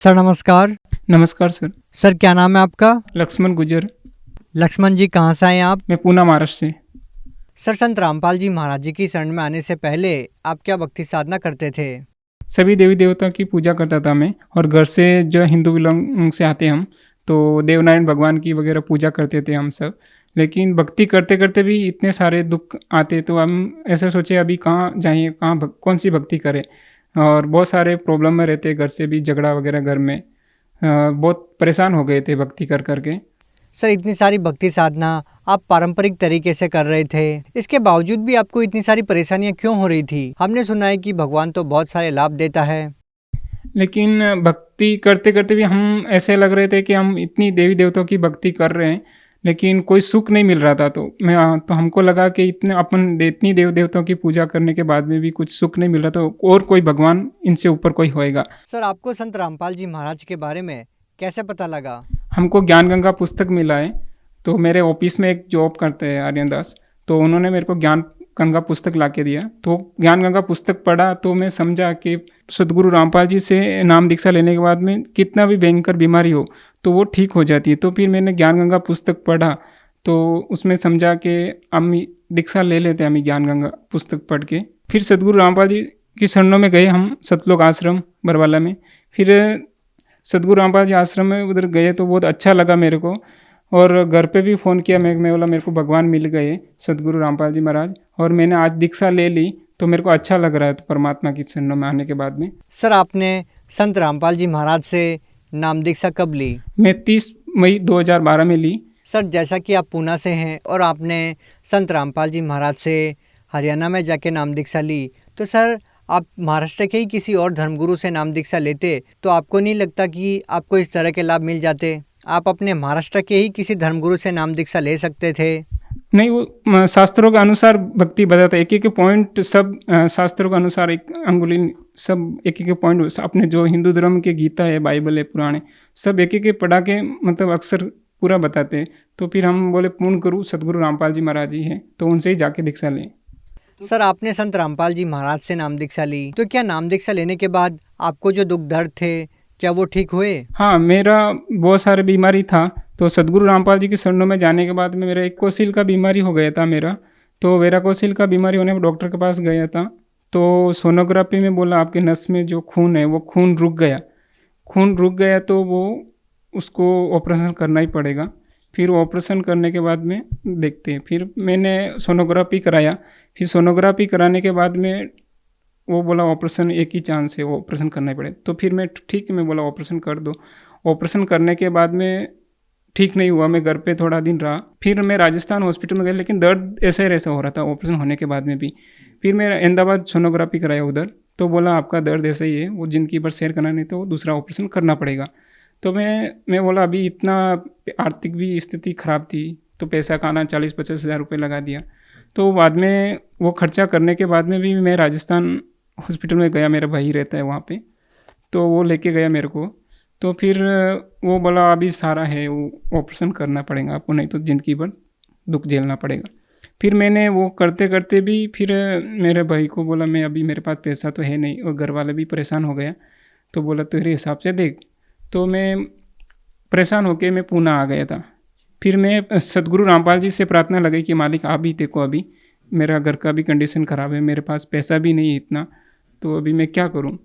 Sir नमस्कार। नमस्कार sir. Sir क्या नाम है आपका? लक्ष्मण गुजर। लक्ष्मण जी कहाँ से आए आप? मैं पूना महाराष्ट्र से। सर संत रामपाल जी महाराज जी की शरण में आने से पहले आप क्या भक्ति साधना करते थे? सभी देवी देवताओं की पूजा करता था मैं, और घर से जो हिंदू बिलोंग से आते हम, तो देवनारायण भगवान की वगैरह पूजा करते थे हम सब। लेकिन भक्ति करते करते भी इतने सारे दुख आते, तो हम ऐसे सोचे अभी कहाँ जाइए, कौन सी भक्ति करें। और बहुत सारे प्रॉब्लम में रहते, घर से भी झगड़ा वगैरह घर में। बहुत परेशान हो गए थे भक्ति कर करके। सर इतनी सारी भक्ति साधना आप पारंपरिक तरीके से कर रहे थे, इसके बावजूद भी आपको इतनी सारी परेशानियां क्यों हो रही थी? हमने सुना है कि भगवान तो बहुत सारे लाभ देता है। लेकिन भक्ति करते करते भी हम ऐसे लग रहे थे कि हम इतनी देवी देवताओं की भक्ति कर रहे हैं, लेकिन कोई सुख नहीं मिल रहा था। तो हमको लगा कि इतनी देव देवताओं की पूजा करने के बाद में भी कुछ सुख नहीं मिल रहा, तो और कोई भगवान इनसे ऊपर कोई होएगा। सर आपको संत रामपाल जी महाराज के बारे में कैसे पता लगा? हमको ज्ञान गंगा पुस्तक मिला है। तो मेरे ऑफिस में एक जॉब करते हैं आर्यन दास, तो उन्होंने मेरे को ज्ञान गंगा पुस्तक ला के दिया। तो ज्ञान गंगा पुस्तक पढ़ा तो मैं समझा कि सदगुरु रामपाल जी से नाम दीक्षा लेने के बाद में कितना भी भयंकर बीमारी हो तो वो ठीक हो जाती है। तो फिर मैंने ज्ञान गंगा पुस्तक पढ़ा, तो उसमें समझा कि हम दीक्षा ले लेते हैं। हम ज्ञान गंगा पुस्तक पढ़ के फिर सदगुरु रामपाल जी की शरणों में गए हम, सतलोक आश्रम बरवाला में। फिर सदगुरु रामपाल जी आश्रम में उधर गए तो बहुत अच्छा लगा मेरे को। और घर पे भी फ़ोन किया, मैं बोला मेरे को भगवान मिल गए सदगुरु रामपाल जी महाराज, और मैंने आज दीक्षा ले ली तो मेरे को अच्छा लग रहा है, तो परमात्मा की शरणों में आने के बाद में। सर आपने संत रामपाल जी महाराज से नाम दीक्षा कब ली? मैं 30 मई 2012 में ली। सर जैसा कि आप पूना से हैं और आपने संत रामपाल जी महाराज से हरियाणा में जाके नाम दीक्षा ली, तो सर आप महाराष्ट्र के ही किसी और धर्मगुरु से नाम दीक्षा लेते तो आपको नहीं लगता कि आपको इस तरह के लाभ मिल जाते? आप अपने महाराष्ट्र के ही किसी धर्मगुरु से नाम दीक्षा ले सकते थे। नहीं, वो शास्त्रों के अनुसार भक्ति बताता है, एक एक पॉइंट सब शास्त्रों के अनुसार, एक अंगुली सब एक एक पॉइंट अपने जो हिंदू धर्म के गीता है, बाइबल है, पुराणे, सब एक एक पढ़ा के मतलब अक्सर पूरा बताते हैं। तो फिर हम बोले पूर्ण गुरु सदगुरु रामपाल जी महाराज जी हैं, तो उनसे ही जाके दीक्षा लें। सर आपने संत रामपाल जी महाराज से नाम दीक्षा ली, तो क्या नाम दीक्षा लेने के बाद आपको जो दुख दर्द थे क्या वो ठीक हुए? हाँ, मेरा बहुत सारे बीमारी था, तो सदगुरु रामपाल जी के शरणों में जाने के बाद में मेरा एक कोसिल का बीमारी हो गया था मेरा। तो वेराकोसिल का बीमारी होने पर डॉक्टर के पास गया था, तो सोनोग्राफी में बोला आपके नस में जो खून है वो खून रुक गया। खून रुक गया तो वो उसको ऑपरेशन करना ही पड़ेगा। फिर ऑपरेशन करने के बाद में देखते हैं। फिर मैंने सोनोग्राफी कराया। फिर सोनोग्राफी कराने के बाद में वो बोला ऑपरेशन एक ही चांस है, वो ऑपरेशन करना ही पड़ेगा। तो फिर मैं ठीक है, मैं बोला ऑपरेशन कर दो। ऑपरेशन करने के बाद में ठीक नहीं हुआ, मैं घर पे थोड़ा दिन रहा। फिर मैं राजस्थान हॉस्पिटल में गया, लेकिन दर्द ऐसा ही ऐसा हो रहा था ऑपरेशन होने के बाद में भी। फिर मैं अहमदाबाद सोनोग्राफी कराया उधर, तो बोला आपका दर्द ऐसा ही है, वो जिंदगी भर शेयर करना नहीं, तो वो दूसरा ऑपरेशन करना पड़ेगा। तो मैं बोला अभी इतना आर्थिक भी स्थिति ख़राब थी, तो पैसा खाना 40-50 हज़ार रुपये लगा दिया। तो बाद में वो खर्चा करने के बाद में भी मैं राजस्थान हॉस्पिटल में गया, मेरा भाई रहता है वहाँ पे, तो वो लेके गया मेरे को। तो फिर वो बोला अभी सारा है, वो ऑपरेशन करना पड़ेगा आपको, नहीं तो ज़िंदगी भर दुख झेलना पड़ेगा। फिर मैंने वो करते करते भी फिर मेरे भाई को बोला मैं अभी मेरे पास पैसा तो है नहीं, और घर वाले भी परेशान हो गया। तो बोला तेरे हिसाब से देख। तो मैं परेशान होके मैं पूना आ गया था। फिर मैं सदगुरु रामपाल जी से प्रार्थना लगाई कि मालिक आप ही देखो, अभी मेरा घर का भी कंडीशन ख़राब है, मेरे पास पैसा भी नहीं है इतना, तो अभी मैं क्या करूं।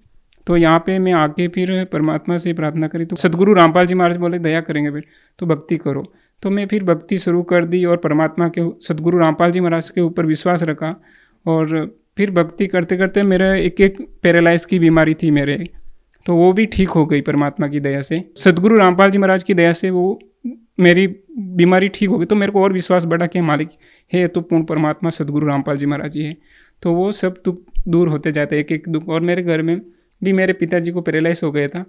तो यहाँ पे मैं आके फिर परमात्मा से प्रार्थना करी, तो सदगुरु रामपाल जी महाराज बोले दया करेंगे फिर तो भक्ति करो। तो मैं फिर भक्ति शुरू कर दी, और परमात्मा के सदगुरु रामपाल जी महाराज के ऊपर विश्वास रखा। और फिर भक्ति करते करते मेरा एक एक पैरालाइज की बीमारी थी मेरे, तो वो भी ठीक हो गई परमात्मा की दया से। सदगुरु रामपाल जी महाराज की दया से वो मेरी बीमारी ठीक हो गई। तो मेरे को और विश्वास बढ़ा कि मालिक है तो पूर्ण परमात्मा सदगुरु रामपाल जी महाराज जी है, तो वो सब दुख दूर होते जाते एक एक दुख। और मेरे घर में भी मेरे पिताजी को पैरालाइज हो गया था,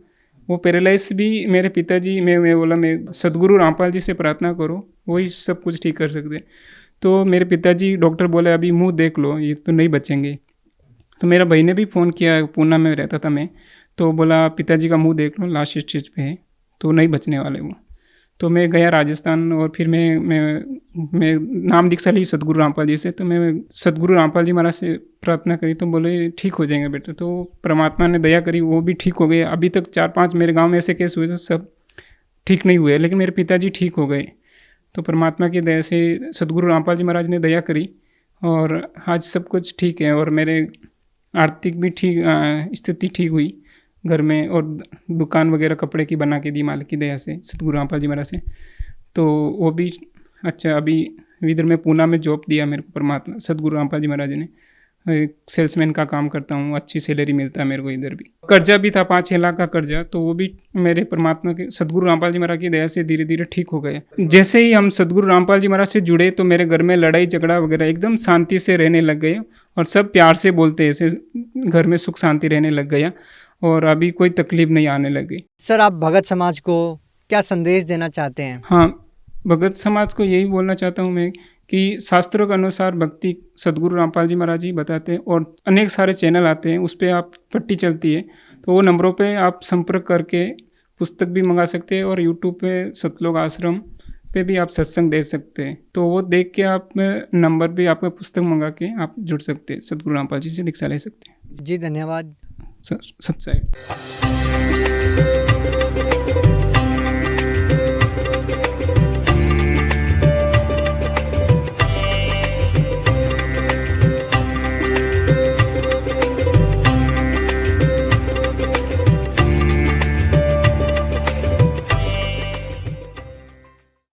वो पैरालाइज भी मेरे पिताजी, मैं बोला मैं सदगुरु रामपाल जी से प्रार्थना करो, वही सब कुछ ठीक कर सकते। तो मेरे पिताजी डॉक्टर बोले अभी मुंह देख लो, ये तो नहीं बचेंगे। तो मेरा भाई ने भी फ़ोन किया, पूना में रहता था मैं, तो बोला पिताजी का मुंह देख लो, लास्ट स्टेज पे है, तो नहीं बचने वाले वो। तो मैं गया राजस्थान और फिर मैं नाम दीक्षा ली सतगुरु रामपाल जी से। तो मैं सतगुरु रामपाल जी महाराज से प्रार्थना करी तो बोले ठीक हो जाएंगे बेटा। तो परमात्मा ने दया करी, वो भी ठीक हो गए। अभी तक 4-5 मेरे गांव में ऐसे केस हुए तो सब ठीक नहीं हुए, लेकिन मेरे पिताजी ठीक हो गए। तो परमात्मा की दया से सतगुरु रामपाल जी महाराज ने दया करी और आज सब कुछ ठीक है। और मेरे आर्थिक भी ठीक स्थिति ठीक हुई घर में, और दुकान वगैरह कपड़े की बना के दी मालिक की दया से, सतगुरु रामपाल जी महाराज से। तो वो भी अच्छा, अभी इधर में पूना में जॉब दिया मेरे को परमात्मा सतगुरु रामपाल जी महाराज ने। एक सेल्समैन का काम करता हूँ, अच्छी सैलरी मिलता है मेरे को इधर भी। कर्जा भी था 5-6 लाख का कर्जा, तो वो भी मेरे परमात्मा के सतगुरु रामपाल जी महाराज की दया से धीरे धीरे ठीक हो गया। जैसे ही हम सतगुरु रामपाल जी महाराज से जुड़े तो मेरे घर में लड़ाई झगड़ा वगैरह एकदम शांति से रहने लग गए, और सब प्यार से बोलते, ऐसे घर में सुख शांति रहने लग गया, और अभी कोई तकलीफ नहीं आने लगी। सर, आप भगत समाज को क्या संदेश देना चाहते हैं? हाँ, भगत समाज को यही बोलना चाहता हूँ मैं कि शास्त्रों के अनुसार भक्ति सतगुरु रामपाल जी महाराज जी बताते हैं, और अनेक सारे चैनल आते हैं, उस पर आप पट्टी चलती है, तो वो नंबरों पे आप संपर्क करके पुस्तक भी मंगा सकते हैं, और यूट्यूब पे सतलोक आश्रम पे भी आप सत्संग दे सकते हैं। तो वो देख के आप नंबर भी आपका पुस्तक मंगा के आप जुड़ सकते हैं, सतगुरु रामपाल जी से दीक्षा ले सकते हैं। जी धन्यवाद। सत्साई।